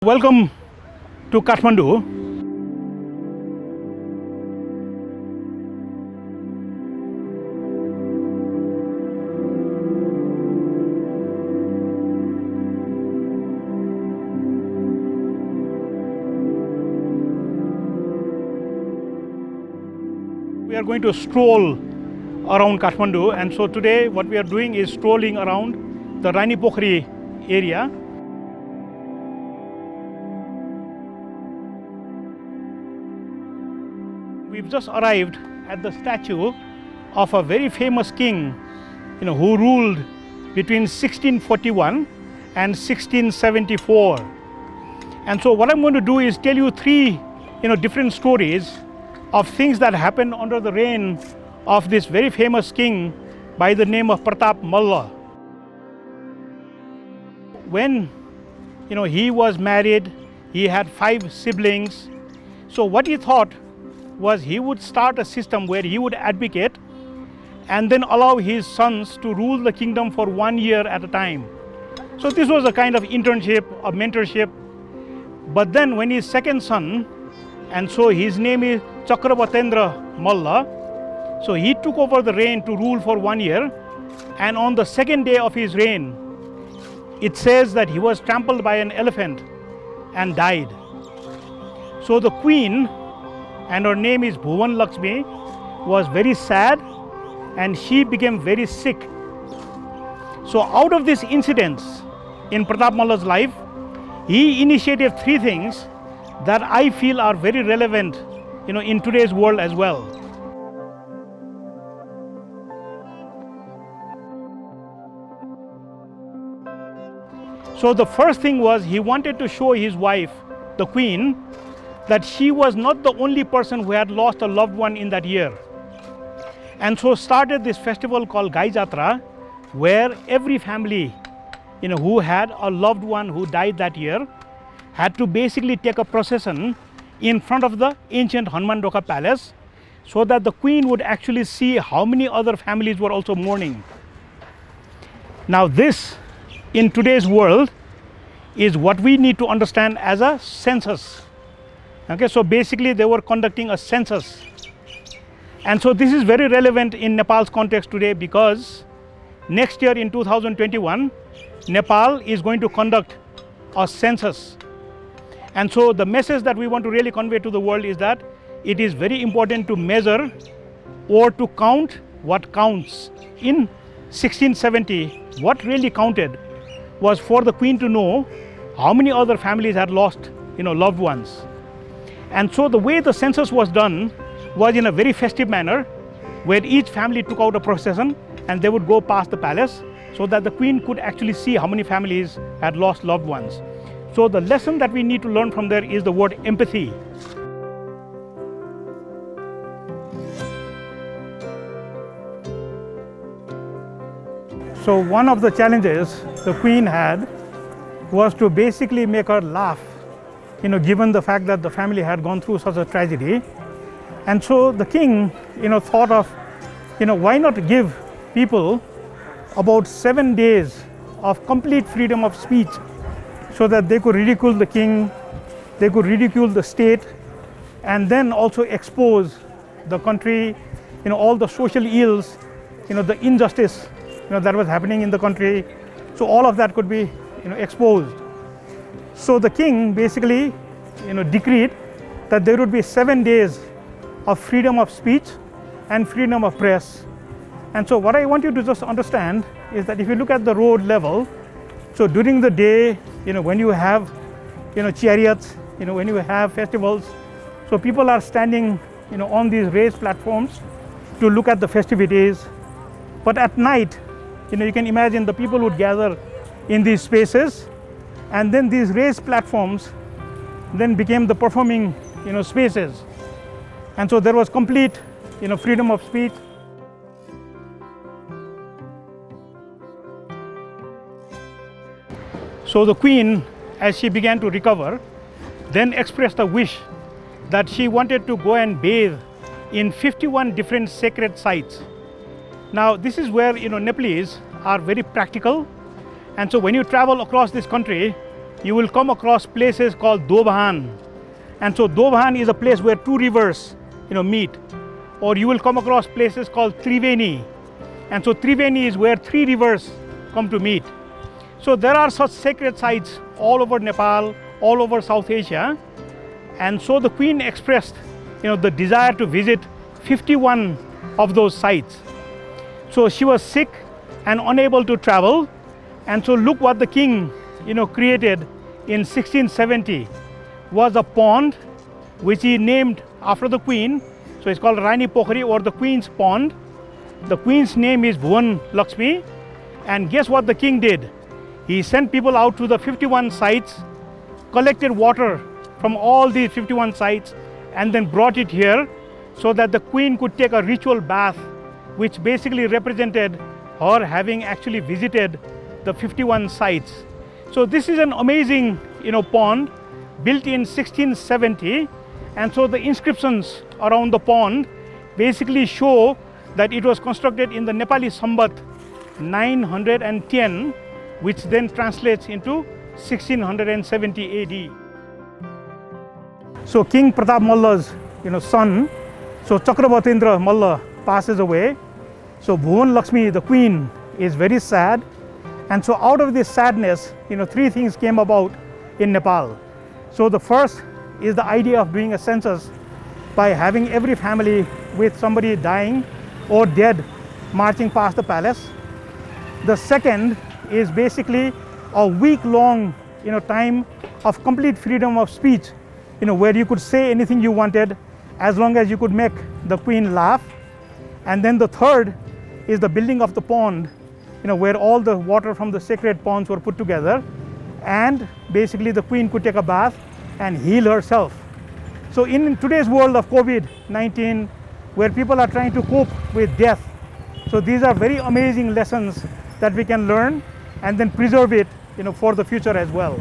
Welcome to Kathmandu. We are going to stroll around Kathmandu, and so today what we are doing is strolling around the Rani Pokhri area. We've just arrived at the statue of a very famous king, who ruled between 1641 and 1674. And so what I'm going to do is tell you three, different stories of things that happened under the reign of this very famous king by the name of Pratap Malla. When, he was married, he had 5 siblings. So what he thought was he would start a system where he would advocate and then allow his sons to rule the kingdom for 1 year at a time. So this was a kind of internship, a mentorship. But then when his second son, and so his name is Chakravatendra Malla, so he took over the reign to rule for 1 year, and on the second day of his reign, it says that he was trampled by an elephant and died. So the queen, and her name is Bhuvan Lakshmi, was very sad and she became very sick. So out of these incidents in Pratap Malla's life, he initiated 3 things that I feel are very relevant, in today's world as well. So the first thing was he wanted to show his wife, the queen, that she was not the only person who had lost a loved one in that year. And so started this festival called Gai Jatra, where every family, who had a loved one who died that year, had to basically take a procession in front of the ancient Hanumandoka palace, so that the queen would actually see how many other families were also mourning. Now this, in today's world, is what we need to understand as a census. Okay, so basically they were conducting a census. And so this is very relevant in Nepal's context today, because next year in 2021, Nepal is going to conduct a census. And so the message that we want to really convey to the world is that it is very important to measure or to count what counts. In 1670, what really counted was for the queen to know how many other families had lost, loved ones. And so the way the census was done was in a very festive manner, where each family took out a procession and they would go past the palace, so that the queen could actually see how many families had lost loved ones. So the lesson that we need to learn from there is the word empathy. So one of the challenges the queen had was to basically make her laugh, given the fact that the family had gone through such a tragedy. And so the king, thought of, why not give people about 7 days of complete freedom of speech, so that they could ridicule the king, they could ridicule the state, and then also expose the country, all the social ills, the injustice, that was happening in the country. So all of that could be, exposed. So the king basically, decreed that there would be 7 days of freedom of speech and freedom of press. And so what I want you to just understand is that if you look at the road level, so during the day, when you have, chariots, when you have festivals, so people are standing, on these raised platforms to look at the festivities. But at night, you can imagine the people would gather in these spaces, and then these raised platforms then became the performing, spaces. And so there was complete, freedom of speech. So the queen, as she began to recover, then expressed a wish that she wanted to go and bathe in 51 different sacred sites. Now this is where Nepalese are very practical, and so when you travel across this country, you will come across places called Dobhan. And so Dobhan is a place where two rivers meet. Or you will come across places called Triveni. And so Triveni is where three rivers come to meet. So there are such sacred sites all over Nepal, all over South Asia. And so the Queen expressed the desire to visit 51 of those sites. So she was sick and unable to travel. And so look what the king created in 1670 was a pond which he named after the queen. So it's called Rani Pokhari, or the Queen's Pond. The Queen's name is Bhuvan Lakshmi. And guess what the king did? He sent people out to the 51 sites, collected water from all these 51 sites, and then brought it here so that the Queen could take a ritual bath, which basically represented her having actually visited the 51 sites. So this is an amazing pond built in 1670. And so the inscriptions around the pond basically show that it was constructed in the Nepali Sambat 910, which then translates into 1670 AD. So King Pratap Malla's son, so Chakravartindra Malla, passes away. So Bhuvan Lakshmi, the queen, is very sad. And so out of this sadness, three things came about in Nepal. So the first is the idea of doing a census by having every family with somebody dying or dead marching past the palace. The second is basically a week-long time of complete freedom of speech, where you could say anything you wanted as long as you could make the queen laugh. And then the third is the building of the pond, where all the water from the sacred ponds were put together, and basically the queen could take a bath and heal herself. So in today's world of COVID-19, where people are trying to cope with death, so these are very amazing lessons that we can learn and then preserve it for the future as well.